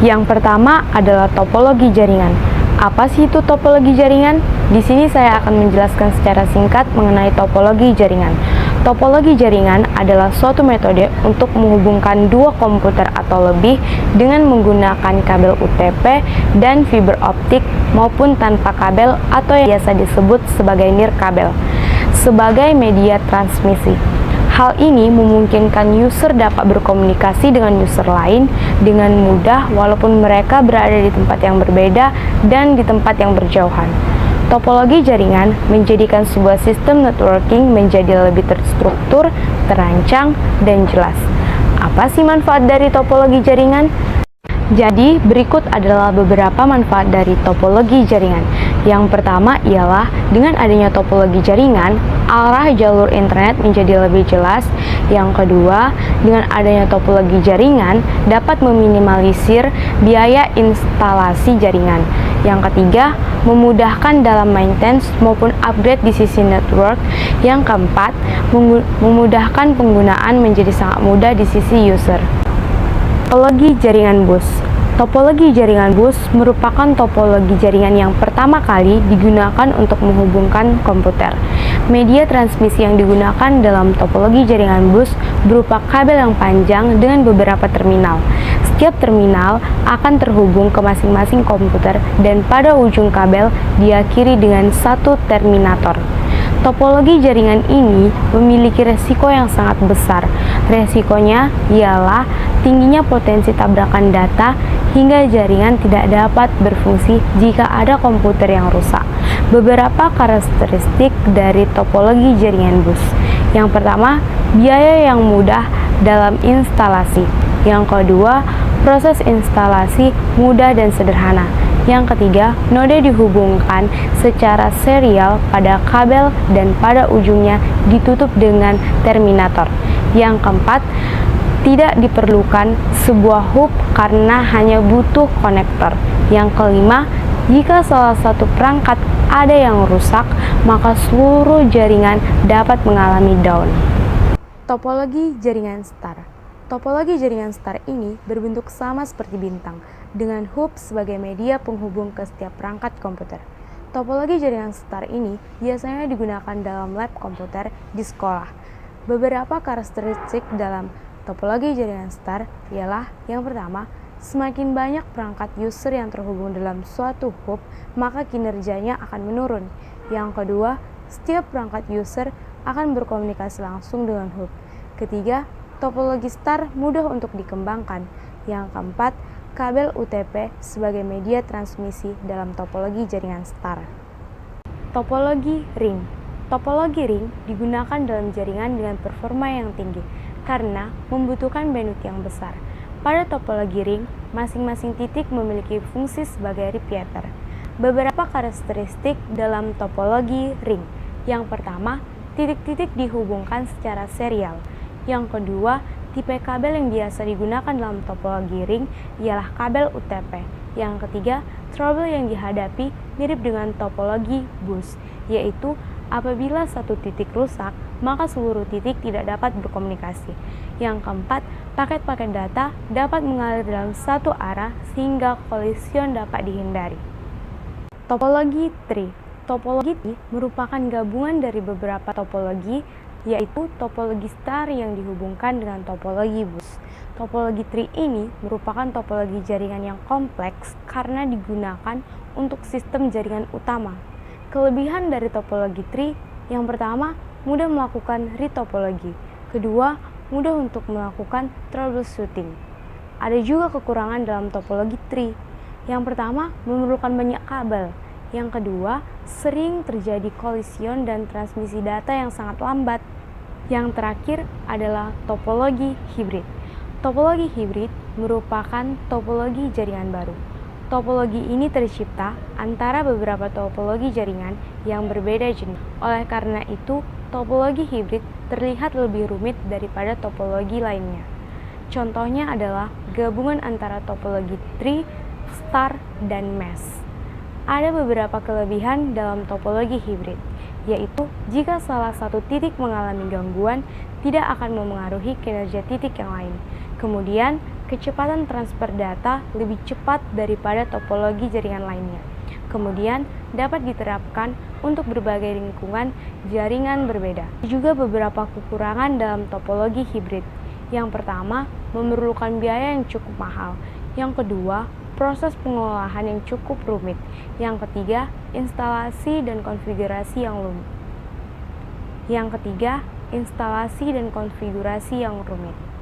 Yang pertama adalah topologi jaringan. Apa sih itu topologi jaringan? Di sini saya akan menjelaskan secara singkat mengenai topologi jaringan. Topologi jaringan adalah suatu metode untuk menghubungkan dua komputer atau lebih dengan menggunakan kabel UTP dan fiber optik maupun tanpa kabel atau yang biasa disebut sebagai nirkabel sebagai media transmisi. Hal ini memungkinkan user dapat berkomunikasi dengan user lain dengan mudah walaupun mereka berada di tempat yang berbeda dan di tempat yang berjauhan. Topologi jaringan menjadikan sebuah sistem networking menjadi lebih terstruktur, terancang, dan jelas. Apa sih manfaat dari topologi jaringan? Jadi, berikut adalah beberapa manfaat dari topologi jaringan. Yang pertama ialah dengan adanya topologi jaringan, arah jalur internet menjadi lebih jelas. Yang kedua, dengan adanya topologi jaringan dapat meminimalisir biaya instalasi jaringan. Yang ketiga, memudahkan dalam maintenance maupun upgrade di sisi network. Yang keempat, memudahkan penggunaan menjadi sangat mudah di sisi user. Topologi jaringan bus. Topologi jaringan bus merupakan topologi jaringan yang pertama kali digunakan untuk menghubungkan komputer. Media transmisi yang digunakan dalam topologi jaringan bus berupa kabel yang panjang dengan beberapa terminal. Setiap terminal akan terhubung ke masing-masing komputer dan pada ujung kabel diakhiri dengan satu terminator. Topologi jaringan ini memiliki resiko yang sangat besar. Resikonya ialah tingginya potensi tabrakan data hingga jaringan tidak dapat berfungsi jika ada komputer yang rusak. Beberapa karakteristik dari topologi jaringan bus. Yang pertama, biaya yang mudah dalam instalasi. Yang kedua, proses instalasi mudah dan sederhana. Yang ketiga, node dihubungkan secara serial pada kabel dan pada ujungnya ditutup dengan terminator. Yang keempat, tidak diperlukan sebuah hub karena hanya butuh konektor. Yang kelima, jika salah satu perangkat ada yang rusak, maka seluruh jaringan dapat mengalami down. Topologi jaringan star. Topologi jaringan star ini berbentuk sama seperti bintang, dengan hub sebagai media penghubung ke setiap perangkat komputer. Topologi jaringan star ini biasanya digunakan dalam lab komputer di sekolah. Beberapa karakteristik dalam topologi jaringan star ialah yang pertama, semakin banyak perangkat user yang terhubung dalam suatu hub, maka kinerjanya akan menurun. Yang kedua, setiap perangkat user akan berkomunikasi langsung dengan hub. Ketiga, topologi star mudah untuk dikembangkan. Yang keempat, kabel UTP sebagai media transmisi dalam topologi jaringan star. Topologi ring. Topologi ring digunakan dalam jaringan dengan performa yang tinggi karena membutuhkan bandwidth yang besar. Pada topologi ring, masing-masing titik memiliki fungsi sebagai repeater. Beberapa karakteristik dalam topologi ring. Yang pertama, titik-titik dihubungkan secara serial. Yang kedua, tipe kabel yang biasa digunakan dalam topologi ring ialah kabel UTP. Yang ketiga, trouble yang dihadapi mirip dengan topologi bus, yaitu apabila satu titik rusak, maka seluruh titik tidak dapat berkomunikasi. Yang keempat, paket-paket data dapat mengalir dalam satu arah sehingga kolision dapat dihindari. Topologi tree. Topologi tree merupakan gabungan dari beberapa topologi, yaitu topologi star yang dihubungkan dengan topologi bus. Topologi tree ini merupakan topologi jaringan yang kompleks karena digunakan untuk sistem jaringan utama. Kelebihan dari topologi tree, yang pertama, mudah melakukan retopologi. Kedua, mudah untuk melakukan troubleshooting. Ada juga kekurangan dalam topologi tree. Yang pertama, memerlukan banyak kabel. Yang kedua, sering terjadi kolision dan transmisi data yang sangat lambat. Yang terakhir adalah topologi hibrid. Topologi hibrid merupakan topologi jaringan baru. Topologi ini tercipta antara beberapa topologi jaringan yang berbeda jenis. Oleh karena itu, topologi hibrid terlihat lebih rumit daripada topologi lainnya. Contohnya adalah gabungan antara topologi tree, star, dan mesh. Ada beberapa kelebihan dalam topologi hibrid, yaitu jika salah satu titik mengalami gangguan, tidak akan memengaruhi kinerja titik yang lain. Kemudian, kecepatan transfer data lebih cepat daripada topologi jaringan lainnya. Kemudian, dapat diterapkan untuk berbagai lingkungan jaringan berbeda. Juga beberapa kekurangan dalam topologi hibrid. Yang pertama, memerlukan biaya yang cukup mahal. Yang kedua, proses pengolahan yang cukup rumit. Yang ketiga, instalasi dan konfigurasi yang rumit.